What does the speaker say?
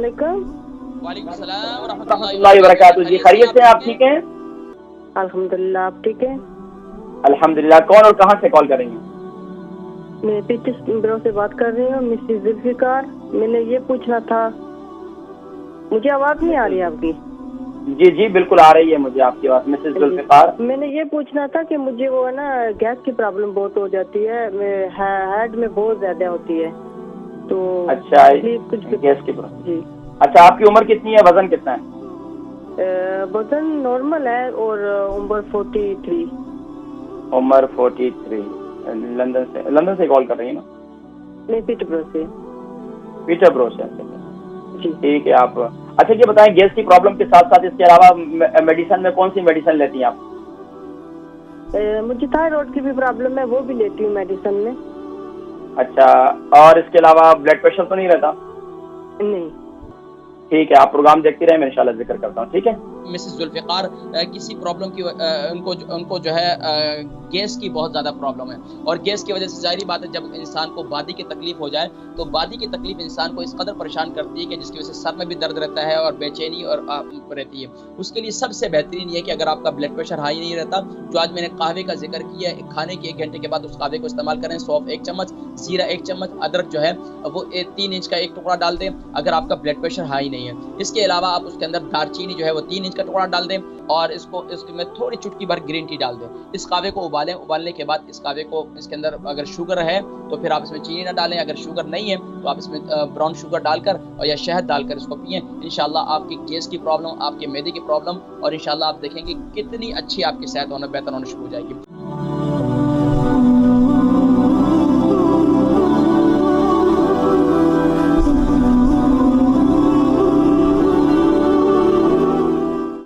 वालेकुम। वालेकुम सलाम व रहमतुल्लाहि व बरकातहू। जी खैरियत से, आप ठीक हैं? अल्हम्दुलिल्लाह, आप ठीक हैं? अल्हम्दुलिल्लाह। कौन और कहाँ से कॉल कर रही हैं? मैं पीटीएस ब्यूरो से बात कर रही हूँ, मिसेस जुल्फिकार। मैंने ये पूछना था, मुझे आवाज़ नहीं आ रही आपकी? जी जी बिल्कुल आ रही है मुझे आपकी आवाज़, मिसेस जुल्फिकार। मैंने ये पूछना था कि मुझे वो है ना, गैस की प्रॉब्लम बहुत हो जाती है, हेड में बहुत ज्यादा होती है, तो अच्छा, प्लीज कुछ गैस की प्रॉब्लम। जी। अच्छा, आपकी उम्र कितनी है, वजन कितना है? वजन नॉर्मल है और उम्र 43। उम्र 43। लंदन से कॉल कर रही है ना? नहीं, पीटरब्रो से। पीटरब्रो से। जी। ठीक है। आप अच्छा ये बताएं, गैस की प्रॉब्लम के साथ साथ इसके अलावा मेडिसिन में कौन सी मेडिसिन लेती हैं आप? मुझे थायराइड की भी प्रॉब्लम है, वो भी लेती हूँ मेडिसिन में। अच्छा, और इसके अलावा ब्लड प्रेशर तो नहीं रहता? नहीं। ठीक है, आप प्रोग्राम देखती रहे, मैं इंशाल्लाह जिक्र करता हूँ। ठीक है। मिसेस जुल्फ़िकार किसी प्रॉब्लम की उनको जो है गैस की बहुत ज़्यादा प्रॉब्लम है, और गैस की वजह से ज़ाहिर बात है जब इंसान को बादी की तकलीफ हो जाए तो बादी की तकलीफ इंसान को इस कदर परेशान करती है कि जिसकी वजह से सर में भी दर्द रहता है और बेचैनी और रहती है। उसके लिए सबसे बेहतरीन ये है कि अगर आपका ब्लड प्रेशर हाई नहीं रहता, जो आज मैंने कहवे का जिक्र किया है, खाने के 1 घंटे के बाद उस कहवे को इस्तेमाल करें। सौंफ 1 चम्मच, जीरा 1 चम्मच, अदरक जो है वो 3 इंच का 1 टुकड़ा डाल दें अगर आपका ब्लड प्रेशर हाई नहीं है। इसके अलावा आप उसके अंदर दालचीनी जो है वो 3 इंच का टुकड़ा डाल दें और इसमें थोड़ी चुटकी भर ग्रीन टी डाल दें। इस कहवे को उबालें, उबालने के बाद इस कहवे को, इसके अंदर अगर शुगर है तो फिर आप इसमें चीनी ना डालें, अगर शुगर नहीं है तो आप इसमें ब्राउन शुगर डालकर और या शहद डालकर इसको पिएं। इंशाल्लाह आपकी गैस की प्रॉब्लम, आपके मैदे की प्रॉब्लम और इंशाल्लाह आप देखेंगे कितनी अच्छी आपकी सेहत होना बेहतर होना शुरू हो जाएगी।